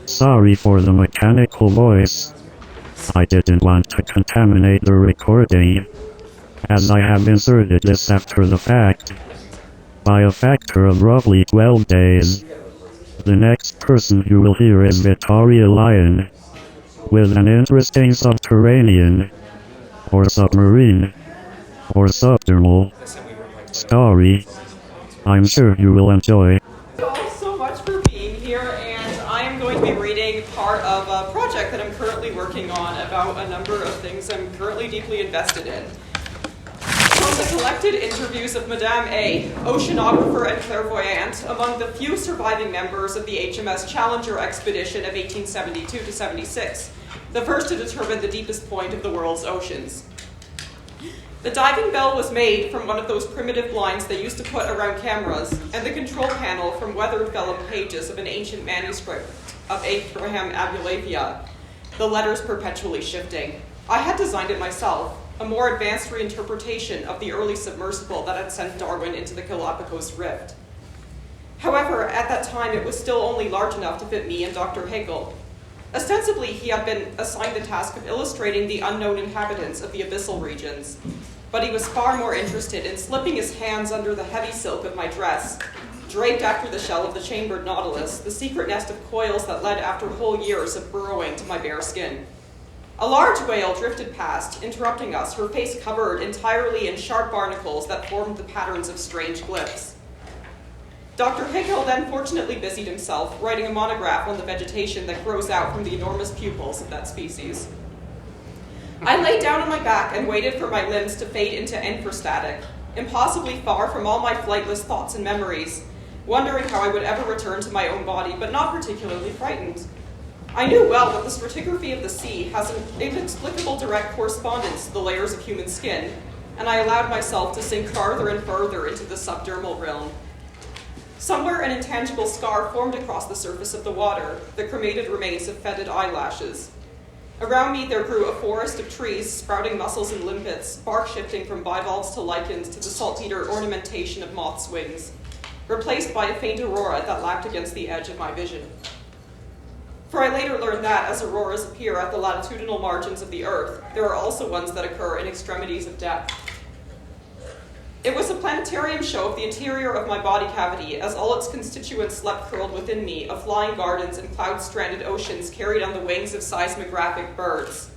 Sorry for the mechanical voice. I didn't want to contaminate the recording, as I have inserted this after the fact, by a factor of roughly 12 days. The next person you will hear is Vittoria Lion, with an interesting subterranean, or submarine, or subdermal story. I'm sure you will enjoy. Thank you all so much for being here, and I am going to be reading part of a project that I'm currently working on about a number of things I'm currently deeply invested in. From the collected interviews of Madame A, oceanographer and clairvoyant, among the few surviving members of the HMS Challenger expedition of 1872 to 76, the first to determine the deepest point of the world's oceans. The diving bell was made from one of those primitive blinds they used to put around cameras, and the control panel from weathered vellum pages of an ancient manuscript of Abraham Abulafia, the letters perpetually shifting. I had designed it myself, a more advanced reinterpretation of the early submersible that had sent Darwin into the Galapagos Rift. However, at that time it was still only large enough to fit me and Dr. Hegel. Ostensibly, he had been assigned the task of illustrating the unknown inhabitants of the abyssal regions, but he was far more interested in slipping his hands under the heavy silk of my dress, draped after the shell of the chambered nautilus, the secret nest of coils that led after whole years of burrowing to my bare skin. A large whale drifted past, interrupting us, her face covered entirely in sharp barnacles that formed the patterns of strange glyphs. Dr. Hegel then fortunately busied himself writing a monograph on the vegetation that grows out from the enormous pupils of that species. I lay down on my back and waited for my limbs to fade into infrastatic, impossibly far from all my flightless thoughts and memories, wondering how I would ever return to my own body, but not particularly frightened. I knew well that the stratigraphy of the sea has an inexplicable direct correspondence to the layers of human skin, and I allowed myself to sink farther and further into the subdermal realm. Somewhere an intangible scar formed across the surface of the water, the cremated remains of fetid eyelashes. Around me there grew a forest of trees, sprouting mussels and limpets, bark shifting from bivalves to lichens to the saltpeter ornamentation of moths' wings, replaced by a faint aurora that lapped against the edge of my vision. For I later learned that, as auroras appear at the latitudinal margins of the Earth, there are also ones that occur in extremities of depth. It was a planetarium show of the interior of my body cavity, as all its constituents slept curled within me, of flying gardens and cloud-stranded oceans carried on the wings of seismographic birds.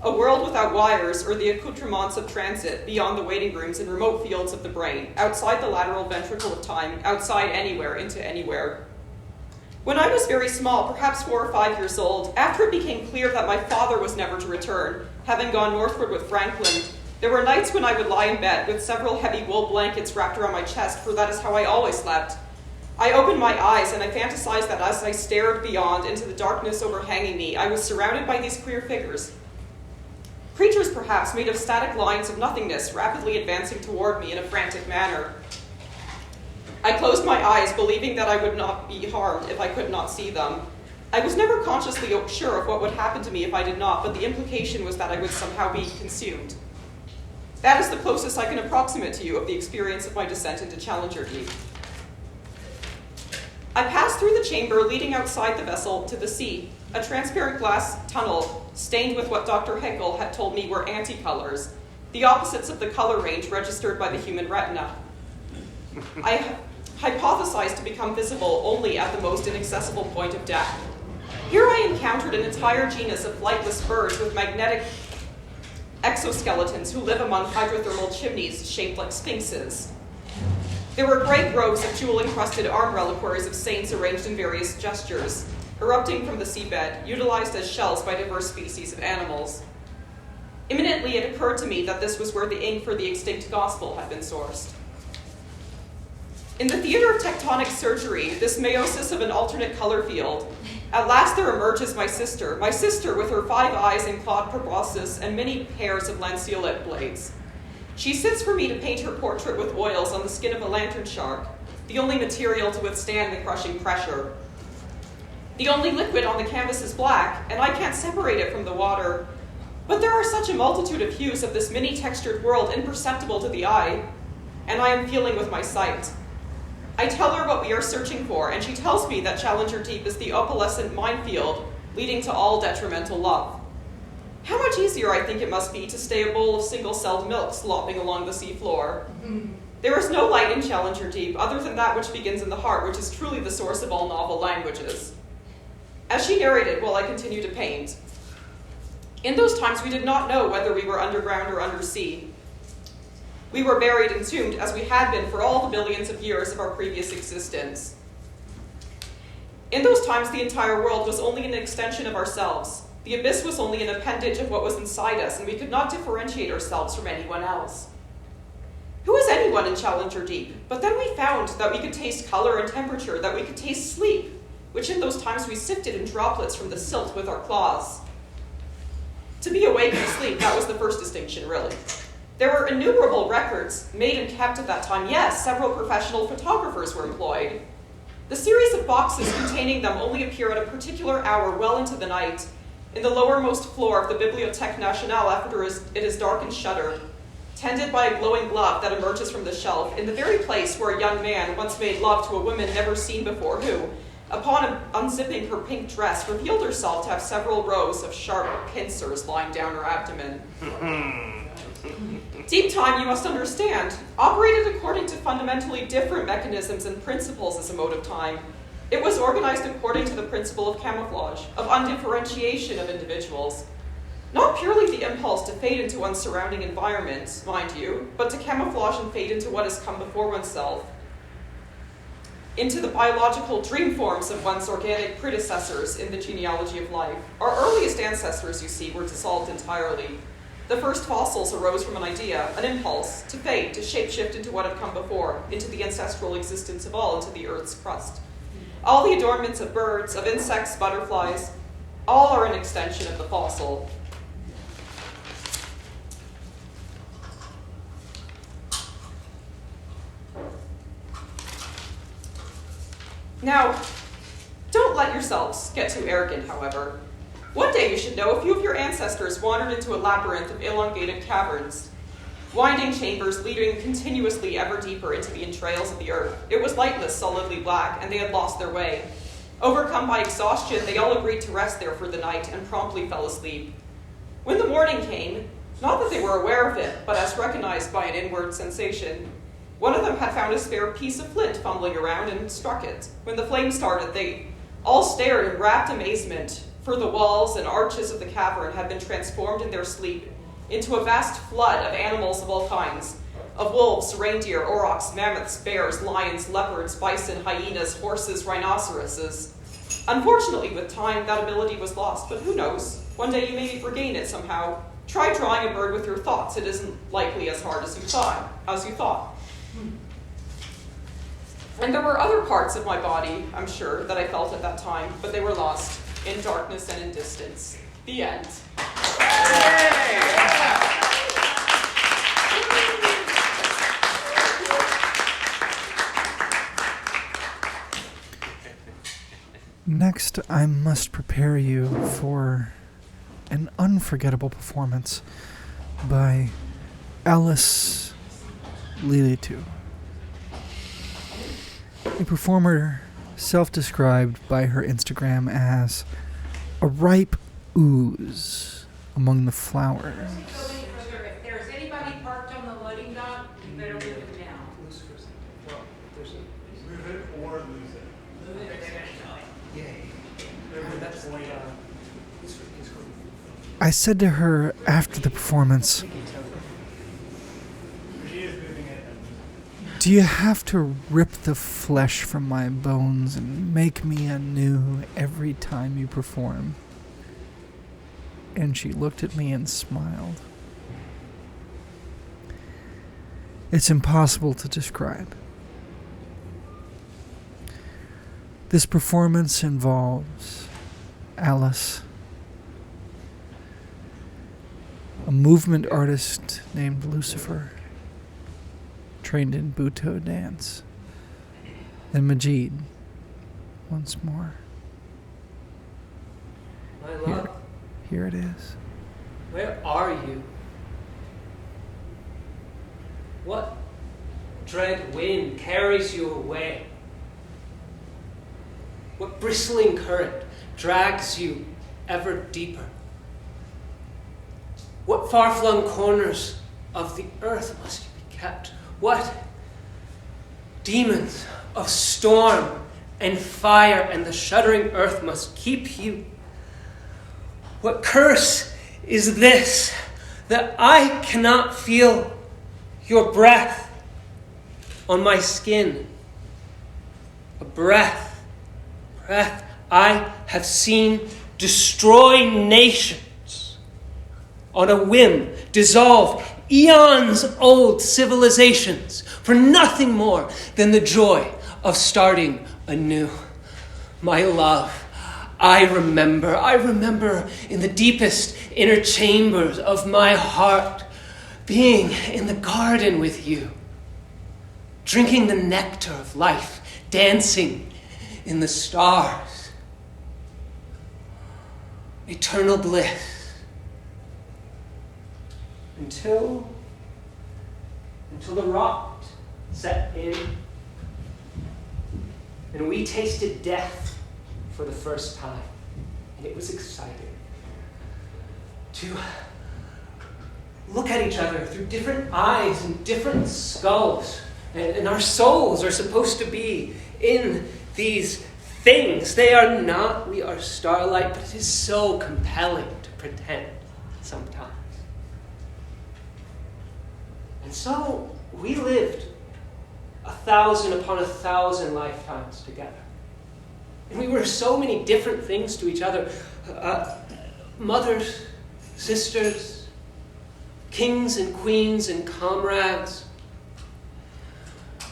A world without wires or the accoutrements of transit, beyond the waiting rooms in remote fields of the brain, outside the lateral ventricle of time, outside anywhere into anywhere. When I was very small, perhaps 4 or 5 years old, after it became clear that my father was never to return, having gone northward with Franklin, there were nights when I would lie in bed with several heavy wool blankets wrapped around my chest, for that is how I always slept. I opened my eyes and I fantasized that as I stared beyond into the darkness overhanging me, I was surrounded by these queer figures. Creatures perhaps made of static lines of nothingness rapidly advancing toward me in a frantic manner. I closed my eyes, believing that I would not be harmed if I could not see them. I was never consciously sure of what would happen to me if I did not, but the implication was that I would somehow be consumed. That is the closest I can approximate to you of the experience of my descent into Challenger Deep. I passed through the chamber leading outside the vessel to the sea, a transparent glass tunnel stained with what Dr. Hegel had told me were anticolors, the opposites of the color range registered by the human retina. I hypothesized to become visible only at the most inaccessible point of death. Here I encountered an entire genus of flightless birds with magnetic exoskeletons who live among hydrothermal chimneys shaped like sphinxes. There were great groves of jewel-encrusted arm reliquaries of saints arranged in various gestures, erupting from the seabed, utilized as shells by diverse species of animals. Imminently, it occurred to me that this was where the ink for the extinct gospel had been sourced. In the theater of tectonic surgery, this meiosis of an alternate color field, at last there emerges my sister with her 5 eyes and clawed proboscis and many pairs of lanceolate blades. She sits for me to paint her portrait with oils on the skin of a lantern shark, the only material to withstand the crushing pressure. The only liquid on the canvas is black, and I can't separate it from the water. But there are such a multitude of hues of this mini-textured world imperceptible to the eye, and I am feeling with my sight. I tell her what we are searching for, and she tells me that Challenger Deep is the opalescent minefield leading to all detrimental love. How much easier I think it must be to stay a bowl of single-celled milk slopping along the seafloor. There is no light in Challenger Deep other than that which begins in the heart, which is truly the source of all novel languages. As she narrated while I continued to paint, in those times we did not know whether we were underground or undersea. We were buried and entombed as we had been for all the billions of years of our previous existence. In those times, the entire world was only an extension of ourselves. The abyss was only an appendage of what was inside us, and we could not differentiate ourselves from anyone else. Who is anyone in Challenger Deep? But then we found that we could taste color and temperature, that we could taste sleep, which in those times we sifted in droplets from the silt with our claws. To be awake and asleep, that was the first distinction, really. There were innumerable records made and kept at that time. Yes, several professional photographers were employed. The series of boxes containing them only appear at a particular hour well into the night, in the lowermost floor of the Bibliothèque Nationale after it is dark and shuttered, tended by a glowing glove that emerges from the shelf, in the very place where a young man once made love to a woman never seen before who, upon unzipping her pink dress, revealed herself to have several rows of sharp pincers lying down her abdomen. Deep time, you must understand, operated according to fundamentally different mechanisms and principles as a mode of time. It was organized according to the principle of camouflage, of undifferentiation of individuals. Not purely the impulse to fade into one's surrounding environment, mind you, but to camouflage and fade into what has come before oneself, into the biological dream forms of one's organic predecessors in the genealogy of life. Our earliest ancestors, you see, were dissolved entirely. The first fossils arose from an idea, an impulse, to fade, to shapeshift into what had come before, into the ancestral existence of all, into the Earth's crust. All the adornments of birds, of insects, butterflies, all are an extension of the fossil. Now, don't let yourselves get too arrogant, however. One day, you should know, a few of your ancestors wandered into a labyrinth of elongated caverns, winding chambers leading continuously ever deeper into the entrails of the earth. It was lightless, solidly black, and they had lost their way. Overcome by exhaustion, they all agreed to rest there for the night and promptly fell asleep. When the morning came, not that they were aware of it, but as recognized by an inward sensation, one of them had found a spare piece of flint fumbling around and struck it. When the flame started, they all stared in rapt amazement, for the walls and arches of the cavern had been transformed in their sleep into a vast flood of animals of all kinds, of wolves, reindeer, aurochs, mammoths, bears, lions, leopards, bison, hyenas, horses, rhinoceroses. Unfortunately, with time, that ability was lost, but who knows? One day you may regain it somehow. Try drawing a bird with your thoughts. It isn't likely as hard as you thought. And there were other parts of my body, I'm sure, that I felt at that time, but they were lost in darkness and in distance. The end. Next, I must prepare you for an unforgettable performance by Alice Lilitu, a performer self-described by her Instagram as a ripe ooze among the flowers. If there's anybody parked on the loading dock, you better move it now. Move it or lose it. Move it, they're gonna know it. I said to her after the performance, "Do you have to rip the flesh from my bones and make me anew every time you perform?" And she looked at me and smiled. It's impossible to describe. This performance involves Alice, a movement artist named Lucifer, trained in Buto dance, and Majid once more. My love, Here it is. where are you? What dread wind carries you away? What bristling current drags you ever deeper? What far-flung corners of the earth must you be kept? What demons of storm and fire and the shuddering earth must keep you? What curse is this, that I cannot feel your breath on my skin? A breath I have seen destroy nations on a whim, dissolve eons-old civilizations for nothing more than the joy of starting anew. My love, I remember in the deepest inner chambers of my heart being in the garden with you, drinking the nectar of life, dancing in the stars. Eternal bliss. Until the rot set in and we tasted death for the first time. And it was exciting to look at each other through different eyes and different skulls. And our souls are supposed to be in these things. They are not. We are starlight, but it is so compelling to pretend sometimes. And so we lived 1,000 upon 1,000 lifetimes together. And we were so many different things to each other. Mothers, sisters, kings and queens and comrades,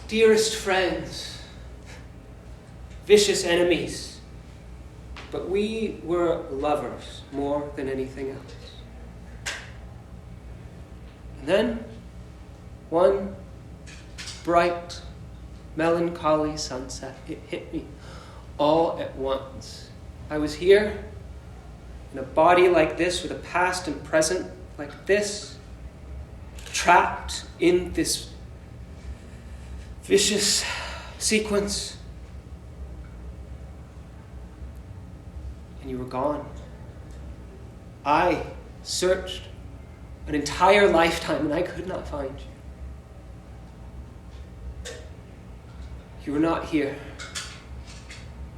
dearest friends, vicious enemies. But we were lovers more than anything else. And then, one bright, melancholy sunset, it hit me all at once. I was here in a body like this, with a past and present like this, trapped in this vicious sequence. And you were gone. I searched an entire lifetime and I could not find you. You were not here.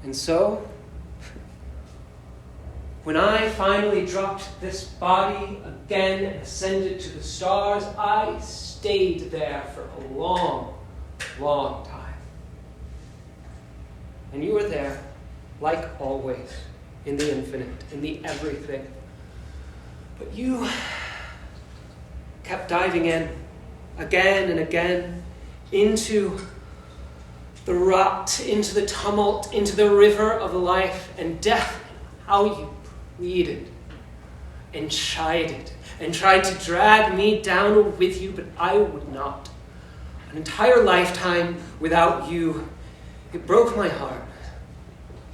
And so, when I finally dropped this body again and ascended to the stars, I stayed there for a long, long time. And you were there, like always, in the infinite, in the everything. But you kept diving in, again and again, into the rut, into the tumult, into the river of life and death. How you pleaded and chided and tried to drag me down with you, but I would not. An entire lifetime without you, it broke my heart.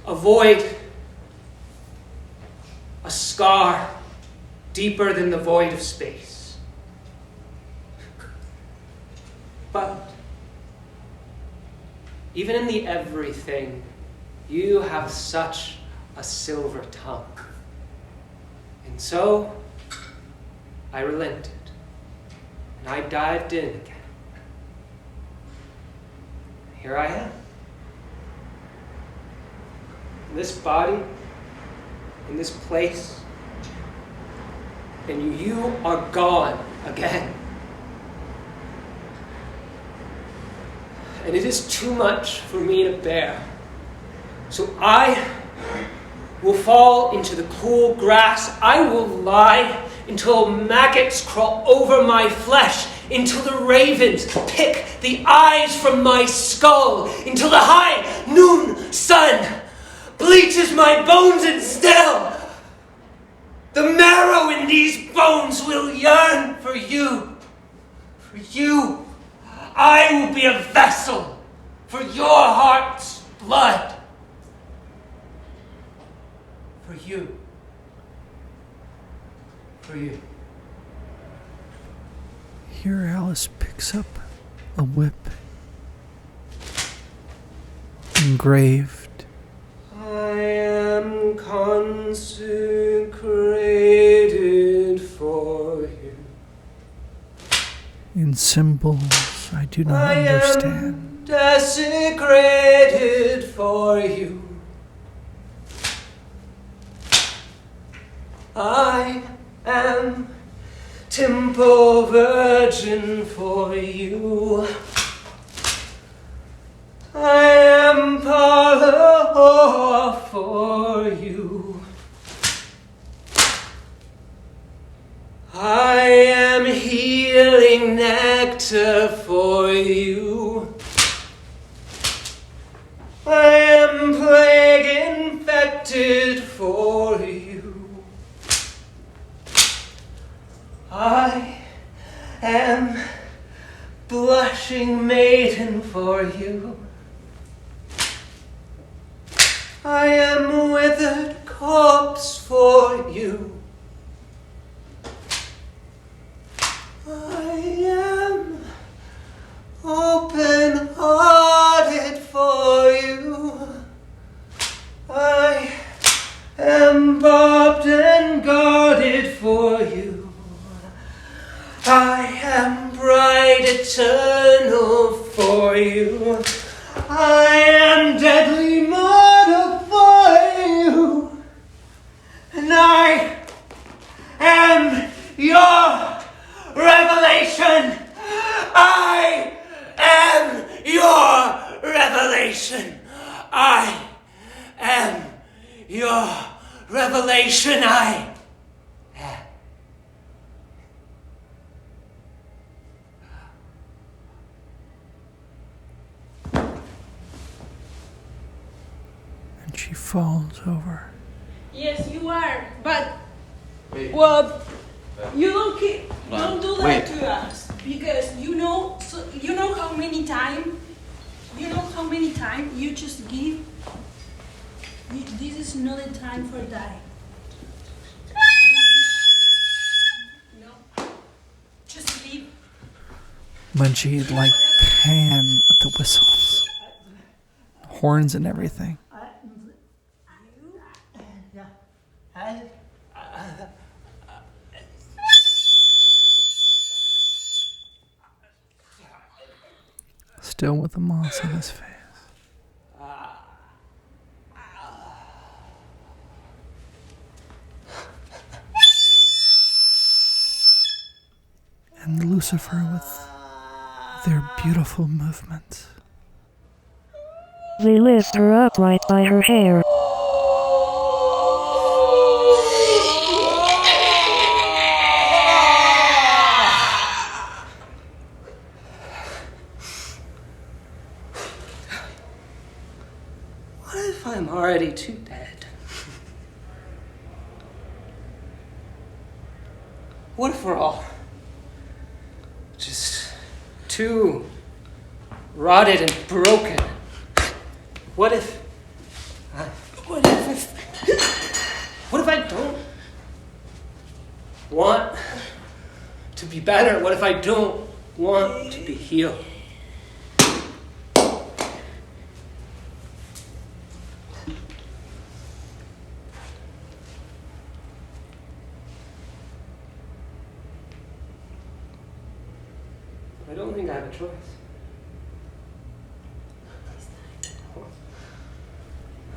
A void, a scar deeper than the void of space. But even in the everything, you have such a silver tongue. And so, I relented, and I dived in again. Here I am. In this body, in this place, and you are gone again. And it is too much for me to bear. So I will fall into the cool grass. I will lie until maggots crawl over my flesh, until the ravens pick the eyes from my skull, until the high noon sun bleaches my bones, and still the marrow in these bones will yearn for you. For you. I will be a vessel for your heart's blood. For you. For you. Here Alice picks up a whip engraved. I am consecrated for you. In symbols I do not I understand. am desecrated for you. I am temple virgin for you. I am parlor for you. I am healing nectar for you. I am plague infected for you. I am blushing maiden for you. I am withered corpse for you. I am open-hearted for you. I am barbed and guarded for you. I am bright eternal for you. I am deadly mortal for you. And I am your revelation. I am your revelation. I am your revelation. I am. And she falls over. Yes, you are. But Wait. well, you don't do that Wait. to us because you know how many times you just give. This is not a time for die. No, just leave. When she'd like pan with the whistles, horns and everything. Still with the moss on his face. And Lucifer with their beautiful movements. They lift her upright by her hair. What if I'm already too dead? What if we're all just too rotted and broken? What if I don't want to be better? What if I don't want to be healed? I don't think I have a choice.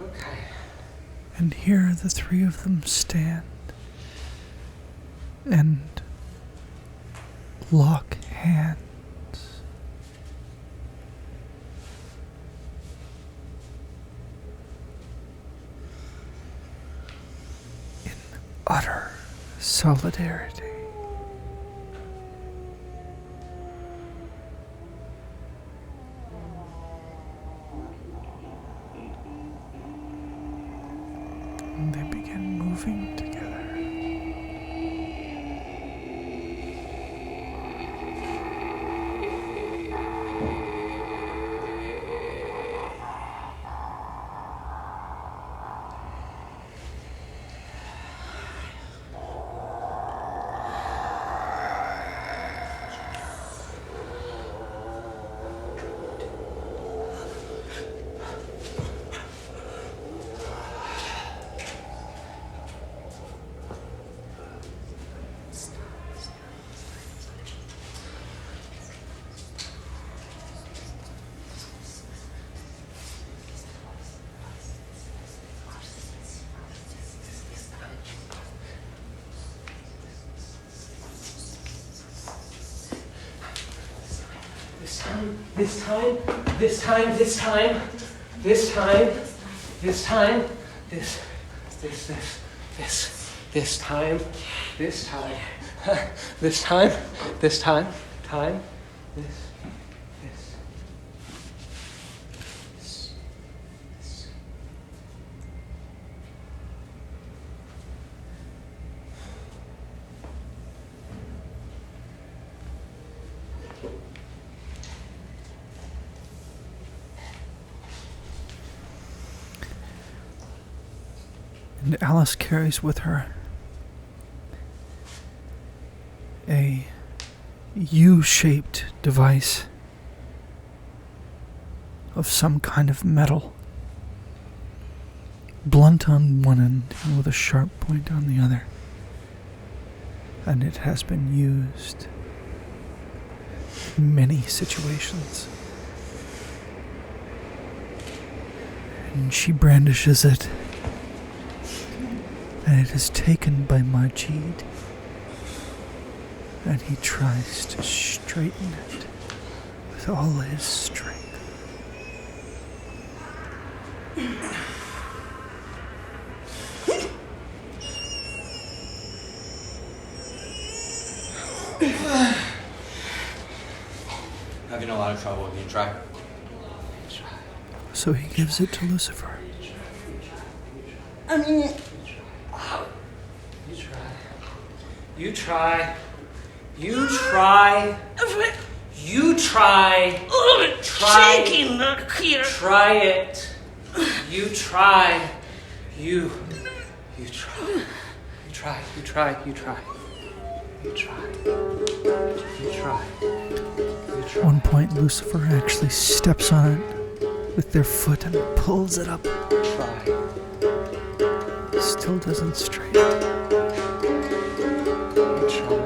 Okay. And here the three of them stand and lock hands. In utter solidarity. And they begin moving together. This time, this time, this time, this time, this time, this time, this time, this time, this time, this time, time, this. And Alice carries with her a U-shaped device of some kind of metal, blunt on one end and with a sharp point on the other. And it has been used in many situations. And she brandishes it, and it is taken by Majid, and he tries to straighten it with all his strength. Having a lot of trouble. Can you try? So he gives it to Lucifer. You try. You try. You try. Try. Shaking here. Try it. You try. You try. You try. You try. You try. You try. You try. You At try. one point, Lucifer actually steps on it with their foot and pulls it up. Try. Still doesn't straighten. You try.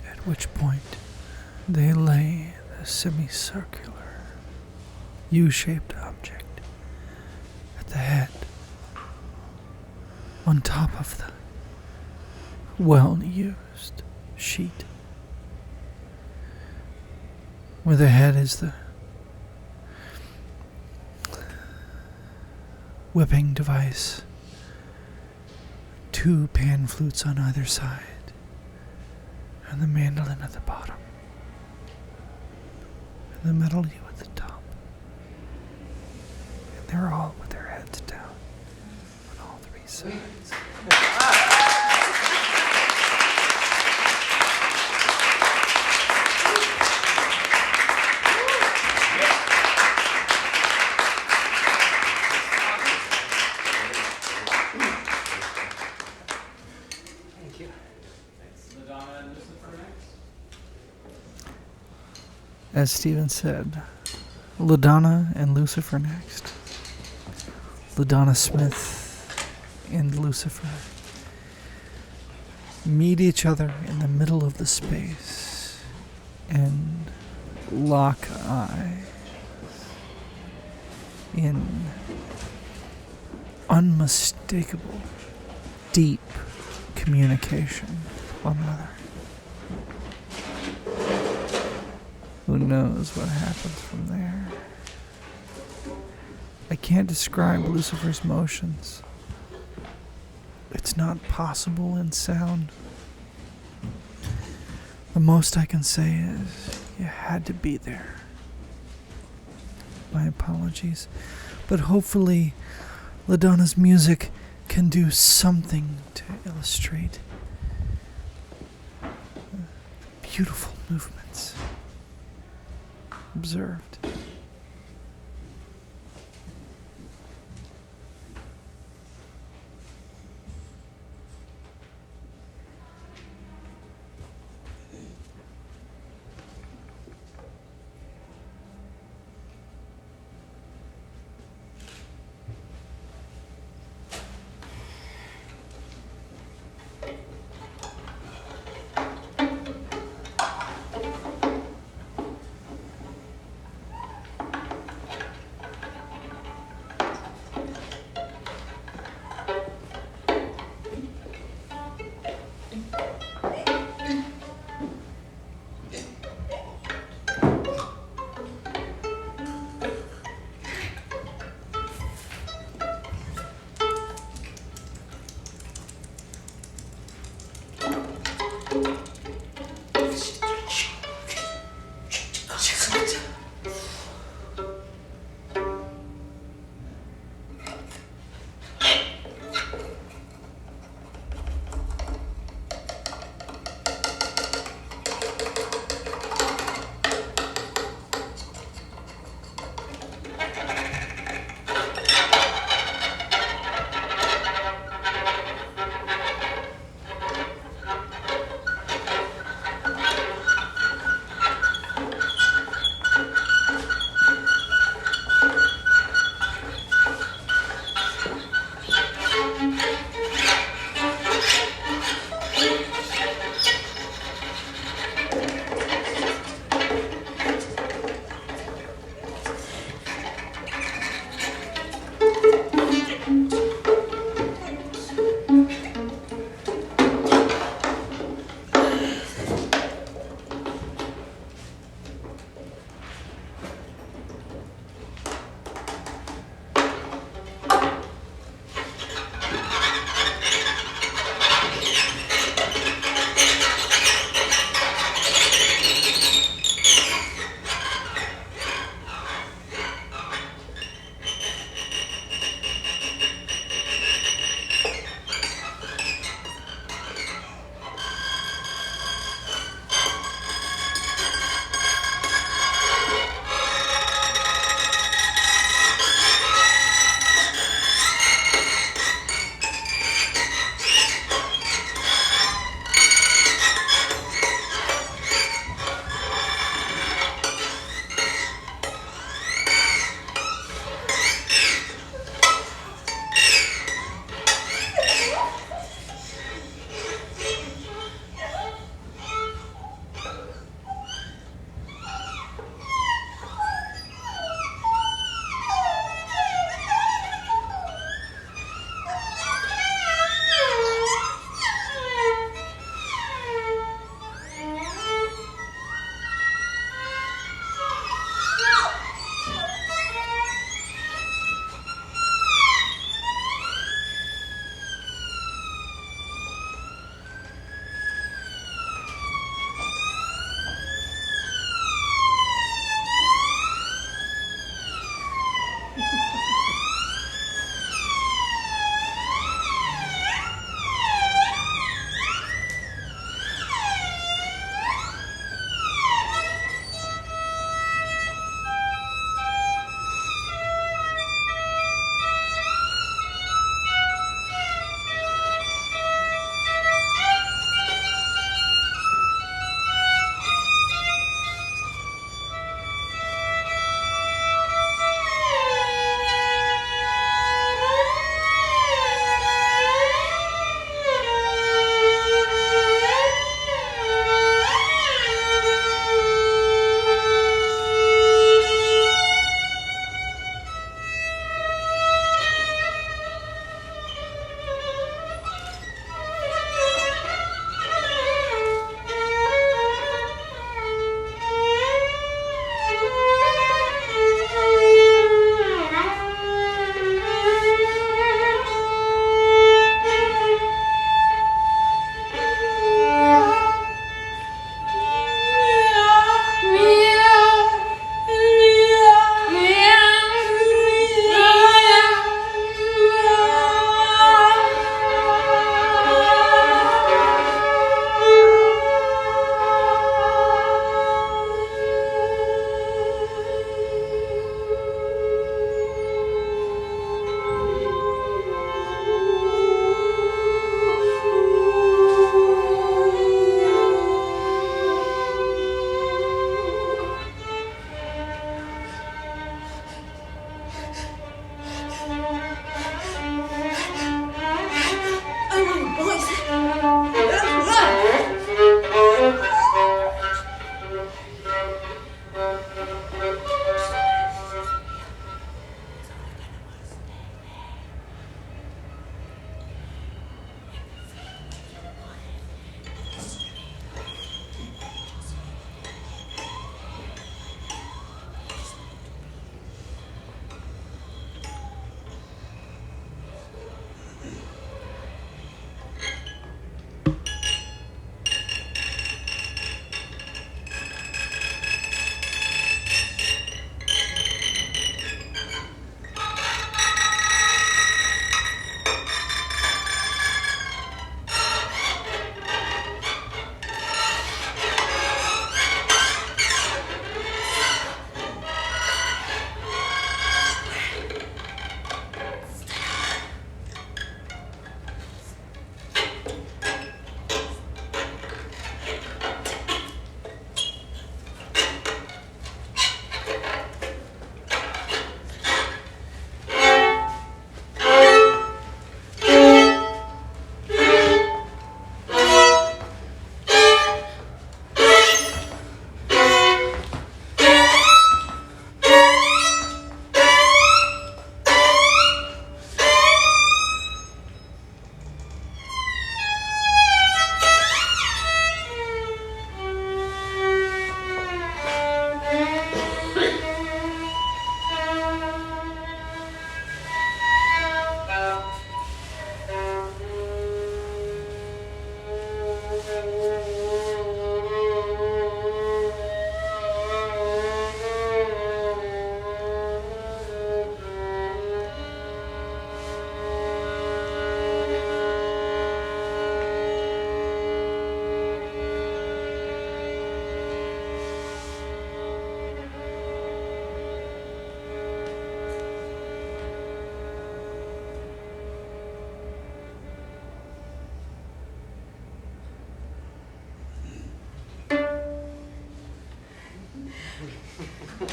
At which point, they lay the semicircular, U-shaped object at the head, on top of the well-used sheet. Where the head is the whipping device, 2 pan flutes on either side, and the mandolin at the bottom, and the melody at the top. And they're all with their heads down on all 3 sides. Thank you. LaDonna and Lucifer next. As Steven said, LaDonna and Lucifer next. LaDonna Smith and Lucifer meet each other in the middle of the space and lock eyes in unmistakable, deep communication with one another. Who knows what happens from there? I can't describe Lucifer's motions. It's not possible in sound. The most I can say is you had to be there. My apologies. But hopefully LaDonna's music can do something to illustrate beautiful movements observed.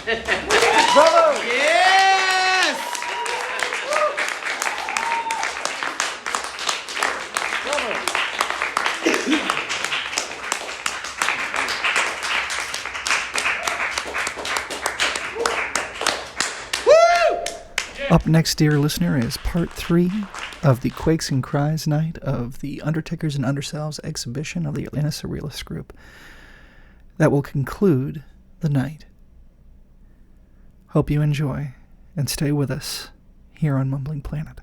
Bravo! Yes! Up next, dear listener, is part 3 of the Quakes and Cries night of the Undertakers and Underselves exhibition of the Atlanta Surrealist Group. That will conclude the night. Hope you enjoy, and stay with us here on Mumbling Planet.